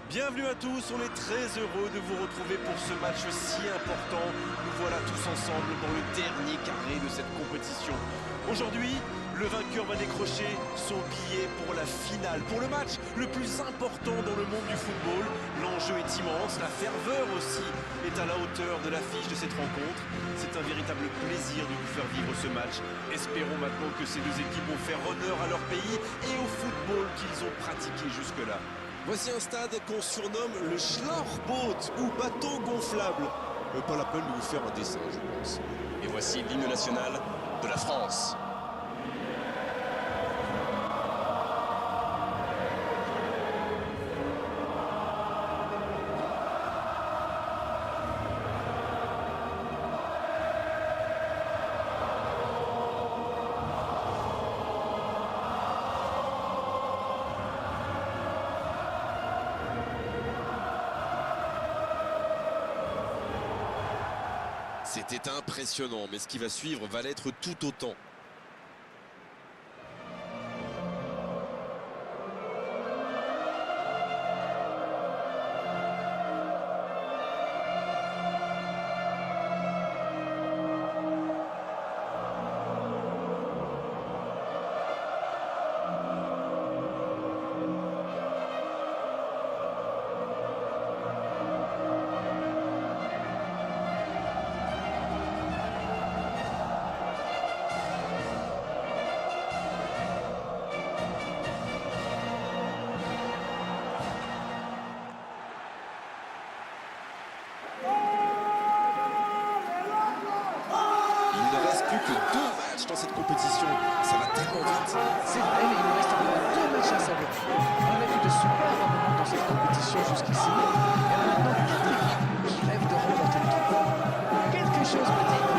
Bienvenue à tous, on est très heureux de vous retrouver pour ce match si important. Nous voilà tous ensemble dans le dernier carré de cette compétition. Aujourd'hui, le vainqueur va décrocher son billet pour la finale, pour le match le plus important dans le monde du football. L'enjeu est immense, la ferveur aussi est à la hauteur de l'affiche de cette rencontre. C'est un véritable plaisir de vous faire vivre ce match. Espérons maintenant que ces deux équipes vont faire honneur à leur pays et au football qu'ils ont pratiqué jusque-là. Voici un stade qu'on surnomme le Schlauchboot ou bateau gonflable. Pas la peine de vous faire un dessin, je pense. Et voici l'hymne national de la France. C'était impressionnant, mais ce qui va suivre va l'être tout autant. Plus que 2 matchs dans cette compétition, ça va tellement vite. C'est vrai, mais il nous reste encore 2 matchs à savourer. On a vu de super moments dans cette compétition jusqu'ici. Et maintenant 4 équipes qui rêvent de remporter le titre. Quelque chose me dit que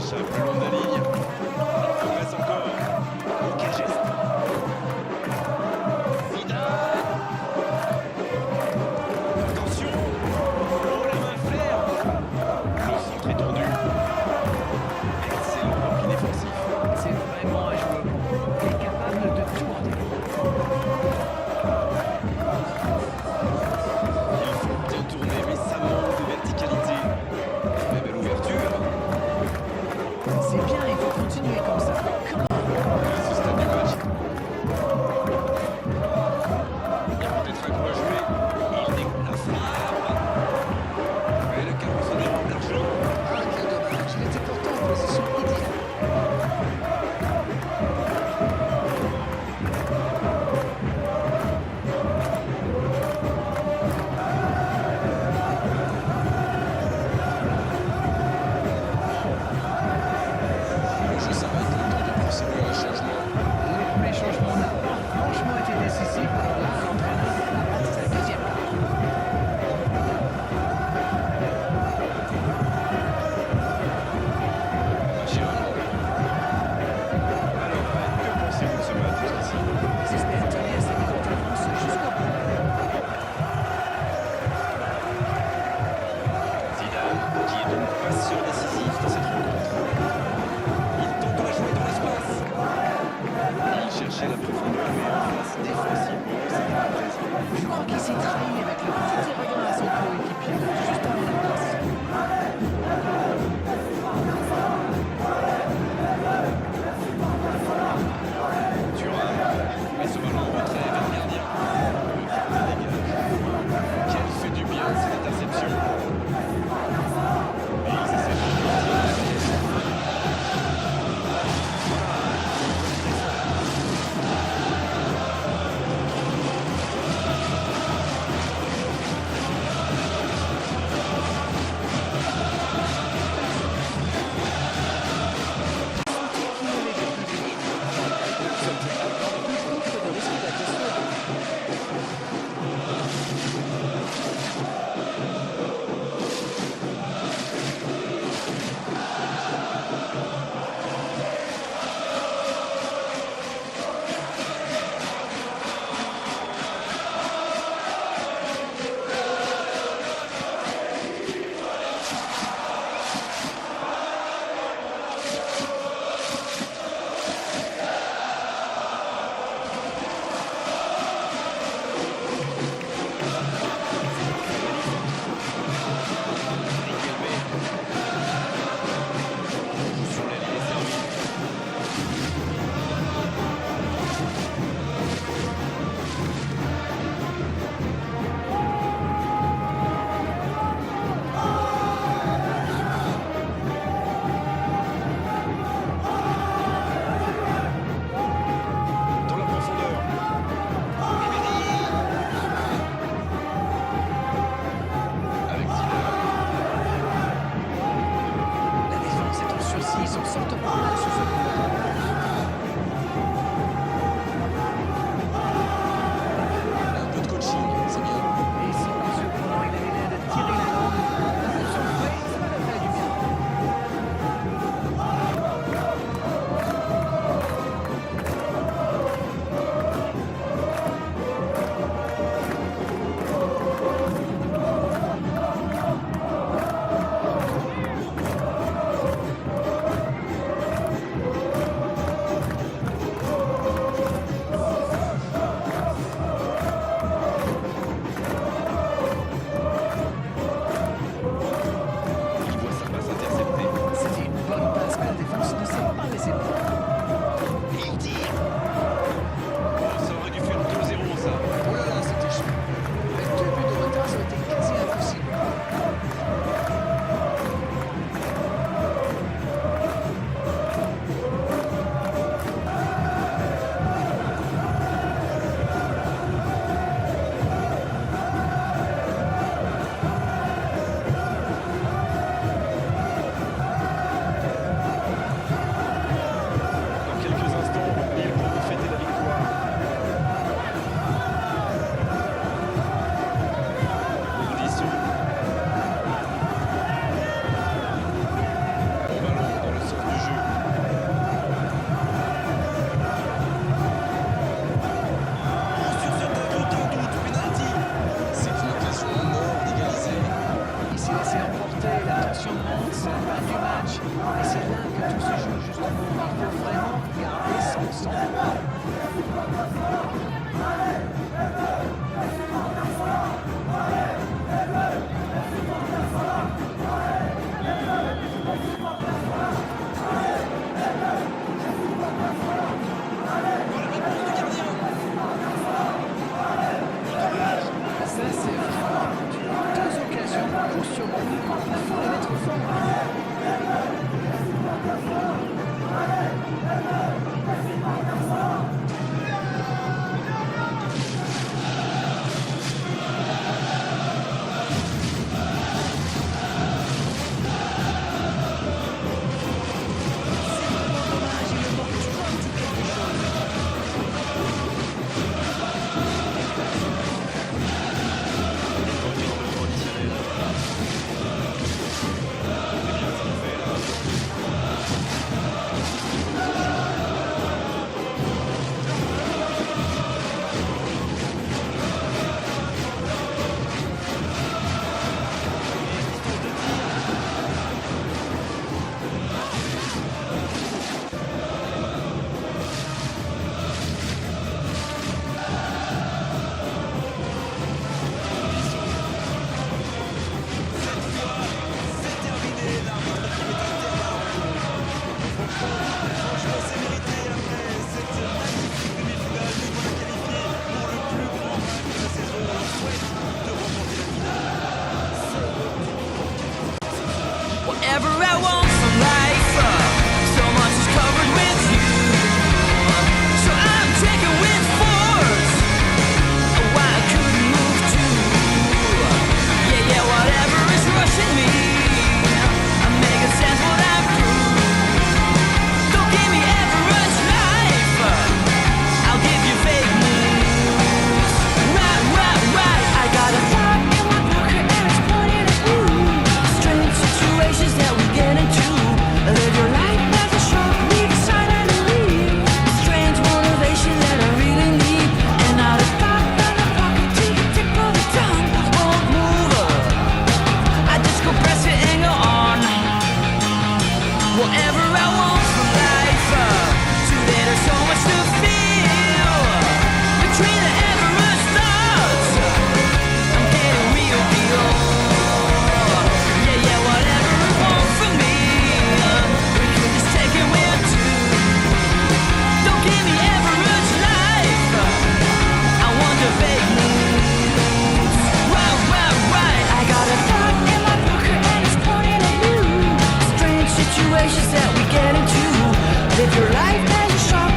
irréprochable le long de la ligne. Il progresse encore. Oh, quel geste! Zidane! Attention! Oh, la main flaire! Le centre est tendu. Excellent repli défensif. C'est vraiment un joueur bon. Il est capable de tout en défense. Il faut bien tourner, mais ça manque de verticalité. Très belle ouverture. C'est bien, il faut continuer comme ça. À ce stade du match, il y a peut-être un coup à jouer. Il découle la frappe. Et le carreau se dérobe largement. Ah, quel dommage. Il était pourtant en position idéale. Le jeu s'arrête, le temps de procéder à un changement. Les changements n'ont pas franchement été décisifs. Alors là, l'entraîneur a parti sa deuxième carte. Mascherano. Alors, que pensez-vous de ce match jusqu'ici? Ils espèrent tenir cette courte avance jusqu'au bout. Zidane, qui est donc passeur décisif dans cette rencontre. Il tente à jouer dans l'espace. Il cherchait la profondeur, mais en face, défensivement, c'était pas présent. Je crois qu'il s'est trahi avec le petit regard à son coéquipier juste avant la passe. Thuram met ce ballon en retrait vers le gardien. Le gardien dégage. Quelle fait du bien cette interception. Et il s'essaie de sortir de la pièce. Plutôt que de risquer la question. Sur la ligne servie. Dans la profondeur. Avec Zidane. La défense est en sursis, ils s'en sortent pas mal sur ce coup. Un peu de coaching, c'est bien. Et sans que surprenant, il avait l'air de tirer la langue. Un coup de fouet, ça va leur faire du bien. que tout se joue justement. Il faut vraiment garder son sang-froid. Ça, c'est vraiment deux occasions pour surmonter. Il faut les mettre fort. Dommage, il manque toujours un petit quelque chose. Whatever I want from life, so much is covered with you. So I'm taken with force. Why I couldn't move to? Yeah, whatever is rushing me, I'm making sense what I'm through. Don't give me average life, I'll give you fake news. Right, I got a thought in my pocket and it's pointing at you. Strange situations that we get into. Live your life as a shark, leave a sign and leave. Strange motivation that I really need. And out of thought in the pocket to the tip of the tongue. Won't move. I just go press it and go on. Whatever I want from life. Today there's so much to feel. Between the Everest thoughts, I'm getting real. Yeah, whatever you want from me, we could just take it with two. Don't give me average life, I want the fake news. Right, I got a thought in my pocket and it's pointing at you. Strange situations that we get into. Live your life as a shark,